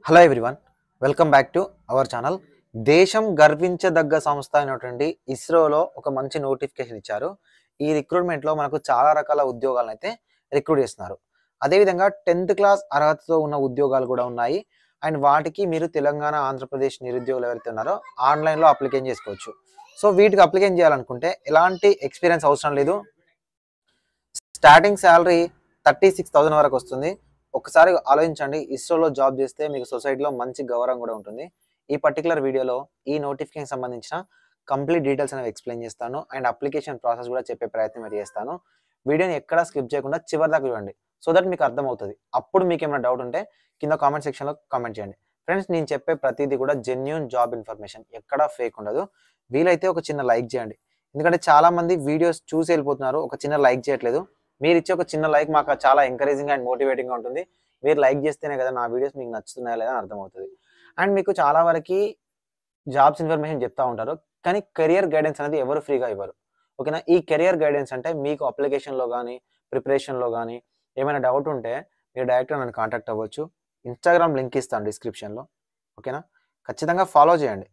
Hello everyone, welcome back to our channel. దేశం గర్వించదగ్గ సంస్థ అయినటువంటి ఇస్రోలో ఒక మంచి నోటిఫికేషన్ ఇచ్చారు. ఈ రిక్రూట్మెంట్లో మనకు చాలా రకాల ఉద్యోగాలను అయితే రిక్రూట్ చేస్తున్నారు. అదేవిధంగా 10th క్లాస్ అర్హతతో ఉన్న ఉద్యోగాలు కూడా ఉన్నాయి. అండ్ వాటికి మీరు తెలంగాణ, ఆంధ్రప్రదేశ్ నిరుద్యోగులు ఎవరైతే ఉన్నారో ఆన్లైన్లో అప్లికేషన్ చేసుకోవచ్చు. సో వీటికి అప్లికేషన్ చేయాలనుకుంటే ఎలాంటి ఎక్స్పీరియన్స్ అవసరం లేదు. స్టార్టింగ్ శాలరీ 36,000 వరకు వస్తుంది. ఒకసారి ఆలోచించండి, ఇస్రోలో జాబ్ చేస్తే మీకు సొసైటీలో మంచి గౌరవం కూడా ఉంటుంది. ఈ పర్టికులర్ వీడియోలో ఈ నోటిఫికేషన్ సంబంధించిన కంప్లీట్ డీటెయిల్స్ అనేవి ఎక్స్ప్లెయిన్ చేస్తాను. అండ్ అప్లికేషన్ ప్రాసెస్ కూడా చెప్పే ప్రయత్నం అయితే చేస్తాను. వీడియోని ఎక్కడా స్కిప్ చేయకుండా చివరి దాకా చూడండి, సో దట్ మీకు అర్థమవుతుంది. అప్పుడు మీకు ఏమైనా డౌట్ ఉంటే కింద కామెంట్ సెక్షన్లో కామెంట్ చేయండి. ఫ్రెండ్స్, నేను చెప్పే ప్రతిదీ కూడా జెన్యూన్ జాబ్ ఇన్ఫర్మేషన్, ఎక్కడా ఫేక్ ఉండదు. వీలైతే ఒక చిన్న లైక్ చేయండి, ఎందుకంటే చాలా మంది వీడియోస్ చూసి వెళ్ళిపోతున్నారు, ఒక చిన్న లైక్ చేయట్లేదు. మీరు ఇచ్చే ఒక చిన్న లైక్ మాకు చాలా ఎంకరేజింగ్ అండ్ మోటివేటింగ్గా ఉంటుంది. మీరు లైక్ చేస్తేనే కదా నా వీడియోస్ మీకు నచ్చుతున్నాయా లేదా అని అర్థమవుతుంది. అండ్ మీకు చాలా వరకు జాబ్స్ ఇన్ఫర్మేషన్ చెప్తా ఉంటారు, కానీ కెరియర్ గైడెన్స్ అనేది ఎవరు ఫ్రీగా ఇవ్వరు. ఓకేనా? ఈ కెరియర్ గైడెన్స్ అంటే మీకు అప్లికేషన్లో కానీ ప్రిపరేషన్లో కానీ ఏమైనా డౌట్ ఉంటే మీరు డైరెక్ట్గా నన్ను కాంటాక్ట్ అవ్వచ్చు. ఇన్స్టాగ్రామ్ లింక్ ఇస్తాను డిస్క్రిప్షన్లో. ఓకేనా? ఖచ్చితంగా ఫాలో చేయండి.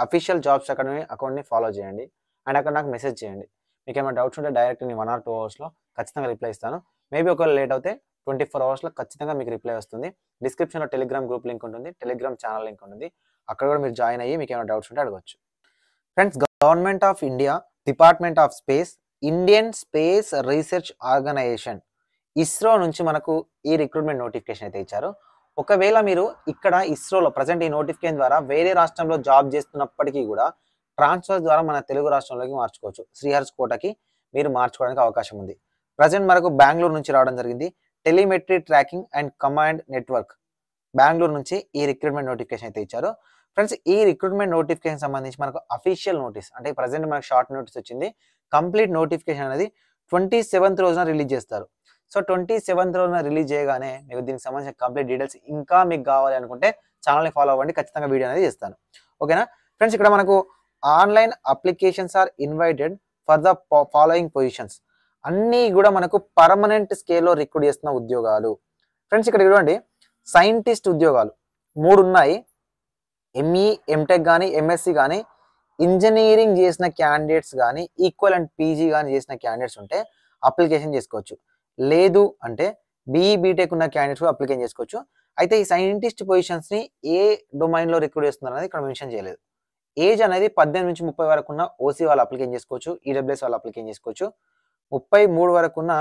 అఫీషియల్ జాబ్స్ అకౌంట్ని ఫాలో చేయండి. అండ్ అక్కడ నాకు మెసేజ్ చేయండి. మీకు ఏమైనా డౌట్స్ ఉంటే డైరెక్ట్ నేను 1 or 2 అవర్స్లో ఖచ్చితంగా రిప్లై ఇస్తాను. మేబీ ఒకవేళ లేట్ అవుతే 24 అవర్స్లో ఖచ్చితంగా మీకు రిప్లై వస్తుంది. డిస్క్రిప్షన్లో టెలిగ్రామ్ గ్రూప్ లింక్ ఉంటుంది, టెలిగ్రామ్ ఛానల్ లింక్ ఉంటుంది. అక్కడ కూడా మీరు జాయిన్ అయ్యి మీకు ఏమైనా డౌట్స్ ఉంటే అడగవచ్చు. Friends, government of India, department of space, Indian space research organisation ISRO నుంచి మనకు ఈ రిక్రూట్మెంట్ నోటిఫికేషన్ అయితే ఇచ్చారు. ఒకవేళ మీరు ఇక్కడ ఇస్రోలో ప్రజెంట్ ఈ నోటిఫికేషన్ ద్వారా వేరే రాష్ట్రంలో జాబ్ చేస్తున్నప్పటికీ కూడా ట్రాన్స్ఫర్ ద్వారా మన తెలుగు రాష్ట్రంలోకి మార్చుకోవచ్చు. శ్రీహర్షకోటకి మీరు మార్చుకోవడానికి అవకాశం ఉంది. ప్రజెంట్ మనకు బెంగళూరు నుంచి రావడం జరిగింది. Telemetry tracking and command network Bengaluru నుంచి ఈ రిక్రూట్మెంట్ నోటిఫికేషన్ అయితే ఇచ్చారు. ఫ్రెండ్స్, ఈ రిక్రూట్మెంట్ నోటిఫికేషన్ సంబంధించి మనకు అఫీషియల్ నోటీస్, అంటే ప్రజెంట్ మనకు షార్ట్ నోటీస్ వచ్చింది. కంప్లీట్ నోటిఫికేషన్ అనేది 27th రోజున రిలీజ్ చేస్తారు. సో 27th రోజున రిలీజ్ చేయగానే మీకు దీనికి సంబంధించిన కంప్లీట్ డీటెయిల్స్ ఇంకా మీకు కావాలి అనుకుంటే ఛానల్ని ఫాలో అవ్వండి, ఖచ్చితంగా వీడియో అనేది చేస్తాను. ఓకేనా? ఫ్రెండ్స్, ఇక్కడ మనకు online applications are invited for the following positions అన్నీ కూడా మనకు పర్మనెంట్ స్కేల్లో రిక్రూట్ చేస్తున్న ఉద్యోగాలు. ఫ్రెండ్స్, ఇక్కడ చూడండి, సైంటిస్ట్ ఉద్యోగాలు 3 ఉన్నాయి. ఎంఈ, ఎంటెక్ కానీ ఎంఎస్సి కానీ ఇంజనీరింగ్ చేసిన క్యాండిడేట్స్ కానీ ఈక్వల్ అండ్ పీజీ కానీ చేసిన క్యాండిడేట్స్ ఉంటే అప్లికేషన్ చేసుకోవచ్చు. లేదు అంటే బీఈ బీటెక్ ఉన్న క్యాండిడేట్స్ అప్లికేషన్ చేసుకోవచ్చు. అయితే ఈ సైంటిస్ట్ పొజిషన్స్ని ఏ డొమైన్లో రిక్రూట్ చేస్తున్నారు అనేది ఇక్కడ మెన్షన్ చేయలేదు. ఏజ్ అనేది 18 నుంచి 30 వరకు ఉన్న ఓసీ వాళ్ళు అప్లికేషన్ చేసుకోవచ్చు, ఈడబ్ల్యూఎస్ వాళ్ళు అప్లికేషన్ చేసుకోవచ్చు. 33 వరకు ఉన్న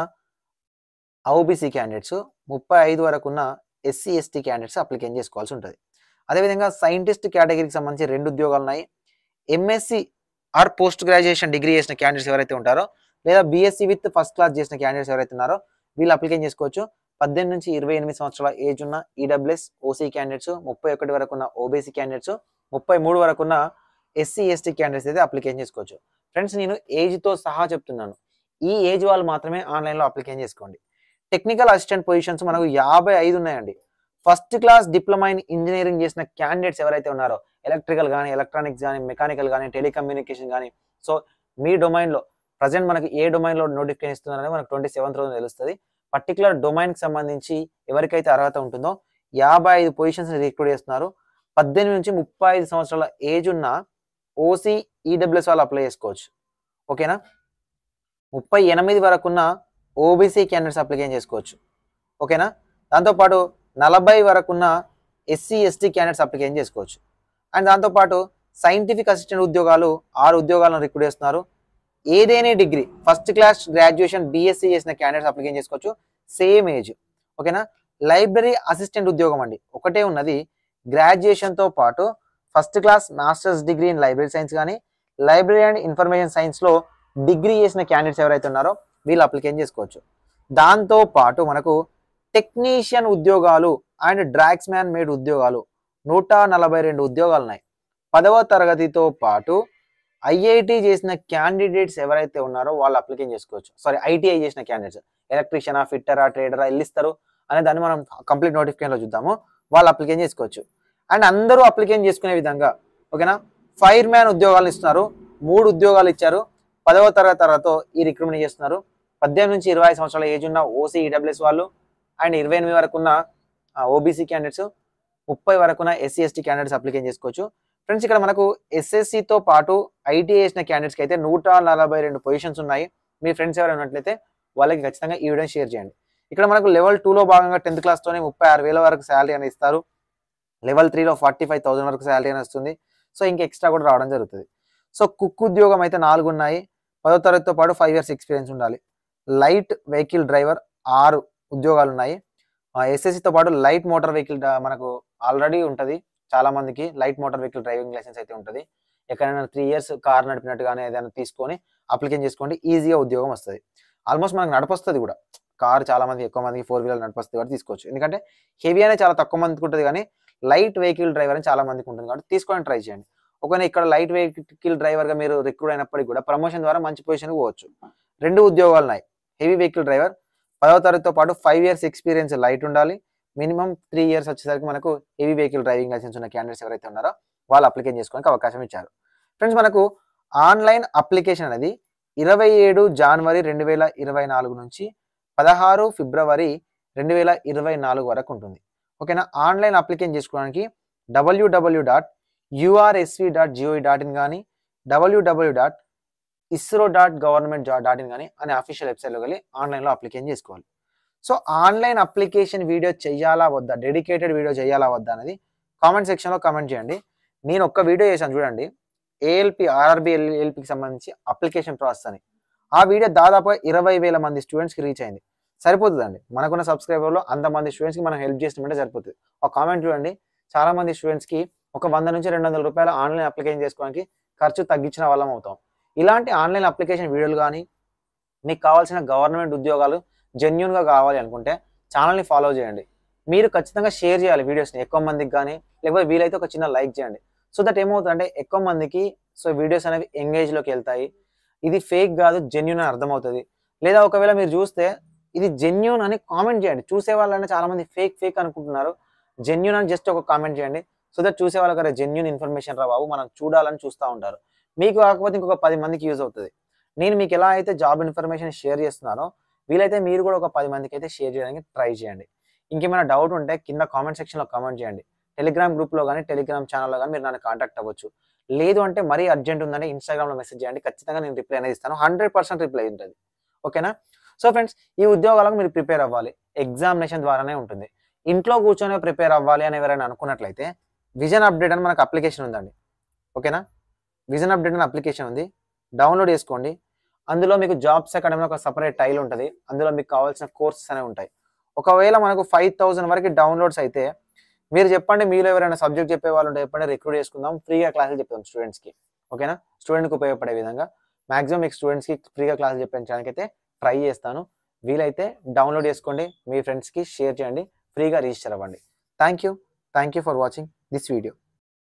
ఓబీసీ క్యాండిడేట్స్, 35 వరకు ఉన్న ఎస్సీ ఎస్టీ క్యాండిడేట్స్ అప్లికేషన్ చేసుకోవాల్సి ఉంటుంది. అదేవిధంగా సైంటిస్ట్ కేటగిరీకి సంబంధించి 2 ఉద్యోగాలు ఉన్నాయి. MSc or post graduation degree చేసిన క్యాండిడేట్స్ ఎవరైతే ఉంటారో, లేదా బీఎస్సీ విత్ ఫస్ట్ క్లాస్ చేసిన క్యాండిడేట్స్ ఎవరైతే ఉన్నారో వీళ్ళు అప్లికేషన్ చేసుకోవచ్చు. 18 నుంచి 28 సంవత్సరాల ఏజ్ ఉన్న ఈడబ్ల్యూఎస్ ఓసీ క్యాండిడేట్స్, 31 వరకు ఉన్న ఓబీసీ క్యాండిడేట్స్, 33 వరకు ఉన్న ఎస్సీ ఎస్టీ క్యాండిడేట్స్ అయితే అప్లికేషన్ చేసుకోవచ్చు. ఫ్రెండ్స్, నేను ఏజ్తో సహా చెప్తున్నాను, ఈ ఏజ్ వాళ్ళు మాత్రమే ఆన్లైన్లో అప్లికేషన్ చేసుకోండి. టెక్నికల్ అసిస్టెంట్ పొజిషన్స్ మనకు 55 ఉన్నాయండి. First class diploma in engineering చేసిన క్యాండిడేట్స్ ఎవరైతే ఉన్నారో, ఎలక్ట్రికల్ కానీ, ఎలక్ట్రానిక్స్ కానీ, మెకానికల్ కానీ, టెలికమ్యూనికేషన్ కానీ, సో మీ డొమైన్లో ప్రజెంట్ మనకి ఏ డొమైన్లో నోటిఫికేషన్ ఇస్తున్నారనేది మనకు 27th రోజున తెలుస్తుంది. పర్టికులర్ డొమైన్కి సంబంధించి ఎవరికైతే అర్హత ఉంటుందో 55 పొజిషన్స్ రిక్రూట్ చేస్తున్నారు. 18 నుంచి 35 సంవత్సరాల ఏజ్ ఉన్న ఓసీ ఈడబ్ల్యూఎస్ వాళ్ళు అప్లై చేసుకోవచ్చు. ఓకేనా? 38 వరకు ఉన్న ఓబీసీ క్యాండిడేట్స్ అప్లికేషన్ చేసుకోవచ్చు. ఓకేనా? దాంతోపాటు 40 వరకు ఉన్న ఎస్సీ ఎస్టీ క్యాండిడేట్స్ అప్లికేషన్ చేసుకోవచ్చు. అండ్ దాంతోపాటు సైంటిఫిక్ అసిస్టెంట్ ఉద్యోగాలు 6 ఉద్యోగాలను రిక్రూట్ చేస్తున్నారు. ఏదైనా degree first class graduation BSc చేసిన క్యాండిడేట్స్ అప్లికేషన్ చేసుకోవచ్చు, సేమ్ ఏజ్. ఓకేనా? లైబ్రరీ అసిస్టెంట్ ఉద్యోగం అండి ఒకటే ఉన్నది. గ్రాడ్యుయేషన్తో పాటు first class masters degree in library science కానీ, లైబ్రరీ అండ్ ఇన్ఫర్మేషన్ సైన్స్లో డిగ్రీ చేసిన క్యాండిడేట్స్ ఎవరైతే ఉన్నారో వీళ్ళు అప్లికేషన్ చేసుకోవచ్చు. దాంతో పాటు మనకు టెక్నీషియన్ ఉద్యోగాలు అండ్ డ్రాగ్స్ మ్యాన్ మేడ్ ఉద్యోగాలు 142 ఉద్యోగాలు ఉన్నాయి. 10వ తరగతితో పాటు ఐఐటి చేసిన క్యాండిడేట్స్ ఎవరైతే ఉన్నారో వాళ్ళు అప్లికేషన్ చేసుకోవచ్చు. సారీ, ఐటీఐ చేసిన క్యాండిడేట్స్, ఎలక్ట్రీషియనా, ఫిట్టరా, ట్రేడరా, ఇల్లిస్తారు అనే దాన్ని మనం కంప్లీట్ నోటిఫికేషన్లో చూద్దాము. వాళ్ళు అప్లికేషన్ చేసుకోవచ్చు. అండ్ అందరూ అప్లికేషన్ చేసుకునే విధంగా, ఓకేనా, ఫైర్ మ్యాన్ ఉద్యోగాలు ఇస్తున్నారు. 3 ఉద్యోగాలు ఇచ్చారు. 10వ తరగతి తర్వాత ఈ రిక్రూట్మెంట్ చేస్తున్నారు. 18 నుంచి 25 సంవత్సరాల ఏజ్ ఉన్న ఓసీ ఈడబ్ల్యూఎస్ వాళ్ళు అండ్ 28 వరకు ఉన్న ఓబీసీ క్యాండిడేట్స్, 30 వరకున ఎస్సీ ఎస్టీ క్యాండిడేట్స్ అప్లికేషన్ చేసుకోవచ్చు. ఫ్రెండ్స్ ఇక్కడ మనకు ఎస్ఎస్సితో పాటు ఐటీఐ చేసిన క్యాండిడేట్స్కి అయితే 142 పొజిషన్స్ ఉన్నాయి. మీ ఫ్రెండ్స్ ఎవరైనా ఉన్నట్లయితే వాళ్ళకి ఖచ్చితంగా ఈ వీడియోని షేర్ చేయండి. ఇక్కడ మనకు లెవెల్ 2లో భాగంగా 10th క్లాస్తోనే 36,000 వరకు శాలరీ అని ఇస్తారు. లెవెల్ 3లో 45,000 వరకు శాలరీ అని వస్తుంది. సో ఇంకా ఎక్స్ట్రా కూడా రావడం జరుగుతుంది. సో కుక్ ఉద్యోగం అయితే 4 ఉన్నాయి. 10వ తరగతితో పాటు 5 years ఎక్స్పీరియన్స్ ఉండాలి. లైట్ వెహికల్ డ్రైవర్ 6 ఉద్యోగాలు ఉన్నాయి. ఎస్ఎస్సితో పాటు లైట్ మోటార్ వెహికల్ మనకు ఆల్రెడీ ఉంటుంది. చాలా మందికి light motor vehicle driving licence అయితే ఉంటుంది. ఎక్కడైనా 3 years కార్ నడిపినట్టుగానే ఏదైనా తీసుకొని అప్లికేషన్ చేసుకోండి, ఈజీగా ఉద్యోగం వస్తుంది. ఆల్మోస్ట్ మనకు నడపొస్తుంది కూడా. కార్ చాలా మంది ఎక్కువ మందికి 4 wheeler నడిపొస్తుంది కాబట్టి తీసుకోవచ్చు. ఎందుకంటే హెవీ అనేది చాలా తక్కువ మందికి ఉంటుంది, కానీ లైట్ వెహికల్ డ్రైవర్ అని చాలా మందికి ఉంటుంది కాబట్టి తీసుకోవడానికి ట్రై చేయండి. ఒకవేళ ఇక్కడ లైట్ వెహికల్ డ్రైవర్గా మీరు రిక్రూట్ అయినప్పటికీ కూడా ప్రమోషన్ ద్వారా మంచి పొజిషన్కి పోవచ్చు. 2 ఉద్యోగాలు ఉన్నాయి. హెవీ వెహికల్ డ్రైవర్ 10వ తరగతితో పాటు 5 years ఎక్స్పీరియన్స్ లైట్ ఉండాలి. మినిమం 3 years వచ్చేసరికి మనకు హెవీ వెహికల్ డ్రైవింగ్ లైసెన్స్ ఉన్న క్యాండిడేట్స్ ఎవరైతే ఉన్నారో వాళ్ళు అప్లికేషన్ చేసుకోవడానికి అవకాశం ఇచ్చారు. ఫ్రెండ్స్ మనకు ఆన్లైన్ అప్లికేషన్ అనేది 27 January 2024 నుంచి 16 February 2024 వరకు ఉంటుంది. ఓకేనా. ఆన్లైన్ అప్లికేషన్ చేసుకోవడానికి www.ursv.gov.in కానీ www.isro.government.in కానీ అనే అఫీషియల్ వెబ్సైట్లో వెళ్ళి ఆన్లైన్లో అప్లికేషన్ చేసుకోవాలి. సో ఆన్లైన్ అప్లికేషన్ వీడియో చేయాలా వద్దా, డెడికేటెడ్ వీడియో చేయాలా వద్దా అనేది కామెంట్ సెక్షన్లో కామెంట్ చేయండి. నేను ఒక్క వీడియో చేశాను చూడండి, ఏఎల్పి ఆర్ఆర్బి ఏఎల్పికి సంబంధించి అప్లికేషన్ ప్రాసెస్ అని. ఆ వీడియో దాదాపుగా 20,000 మంది స్టూడెంట్స్కి రీచ్ అయింది. సరిపోతుందండి, మనకున్న సబ్స్క్రైబర్లో అంతమంది స్టూడెంట్స్కి మనం హెల్ప్ చేసినట్టే సరిపోతుంది. ఒక కామెంట్ చూడండి, చాలా మంది స్టూడెంట్స్కి ఒక 100 నుంచి 200 రూపాయలు ఆన్లైన్ అప్లికేషన్ చేసుకోవడానికి ఖర్చు తగ్గించిన వాళ్ళం అవుతాం. ఇలాంటి ఆన్లైన్ అప్లికేషన్ వీడియోలు కానీ మీకు కావాల్సిన గవర్నమెంట్ ఉద్యోగాలు జెన్యూన్గా కావాలి అనుకుంటే ఛానల్ని ఫాలో చేయండి. మీరు ఖచ్చితంగా షేర్ చేయాలి వీడియోస్ని ఎక్కువ మందికి కానీ, లేకపోతే వీలైతే ఒక చిన్న లైక్ చేయండి. సో దట్ ఏమవుతుందంటే ఎక్కువ మందికి సో వీడియోస్ అనేవి ఎంగేజ్లోకి వెళ్తాయి. ఇది ఫేక్ కాదు, జెన్యూన్ అని అర్థమవుతుంది. లేదా ఒకవేళ మీరు చూస్తే ఇది జెన్యూన్ అని కామెంట్ చేయండి. చూసే వాళ్ళని చాలా మంది ఫేక్ అనుకుంటున్నారు. జెన్యూన్ అని జస్ట్ ఒక కామెంట్ చేయండి. సో దట్ చూసే వాళ్ళకి జెన్యూన్ ఇన్ఫర్మేషన్ రా బాబు, మనం చూడాలని చూస్తూ ఉంటారు. మీకు కాకపోతే ఇంకొక 10 మందికి యూజ్ అవుతుంది. నేను మీకు ఎలా అయితే జాబ్ ఇన్ఫర్మేషన్ షేర్ చేస్తున్నానో వీలైతే మీరు కూడా ఒక 10 మందికి అయితే షేర్ చేయడానికి ట్రై చేయండి. ఇంకేమైనా డౌట్ ఉంటే కింద కామెంట్ సెక్షన్లో కామెంట్ చేయండి. టెలిగ్రామ్ గ్రూప్లో కానీ టెలిగ్రామ్ ఛానల్లో కానీ మీరు నన్ను కాంటాక్ట్ అవ్వచ్చు. లేదు అంటే మరీ అర్జెంట్ ఉందని ఇన్స్టాగ్రామ్లో మెసేజ్ చేయండి. ఖచ్చితంగా నేను రిప్లై అనేది ఇస్తాను. 100% రిప్లై ఉంటుంది. ఓకేనా. సో ఫ్రెండ్స్, ఈ ఉద్యోగాలకు మీరు ప్రిపేర్ అవ్వాలి. ఎగ్జామినేషన్ ద్వారానే ఉంటుంది. ఇంట్లో కూర్చొని ప్రిపేర్ అవ్వాలి అని ఎవరైనా అనుకున్నట్లయితే విజన్ అప్డేట్ అని మనకు అప్లికేషన్ ఉందండి. ఓకేనా. విజన్ అప్డేట్ అని అప్లికేషన్ ఉంది, డౌన్లోడ్ చేసుకోండి. అందులో మీకు జాబ్స్ అకాడమీ ఒక సపరేట్ టైల్ ఉంటుంది. అందులో మీకు కావాల్సిన కోర్సెస్ అనేవి ఉంటాయి. ఒకవేళ మనకు 5,000 వరకు డౌన్లోడ్స్ అయితే మీరు చెప్పండి, మీలో ఎవరైనా సబ్జెక్ట్ చెప్పే వాళ్ళు ఉంటే చెప్పండి, రిక్రూట్ చేసుకుందాం, ఫ్రీగా క్లాసులు చెప్తాం స్టూడెంట్స్కి. ఓకేనా. స్టూడెంట్కి ఉపయోగపడే విధంగా మ్యాక్సిమం మీకు స్టూడెంట్స్కి ఫ్రీగా క్లాసులు చెప్పించడానికి అయితే ట్రై చేస్తాను. వీలైతే డౌన్లోడ్ చేసుకోండి, మీ ఫ్రెండ్స్కి షేర్ చేయండి, ఫ్రీగా రిజిస్టర్ అవ్వండి. Thank you for watching this video.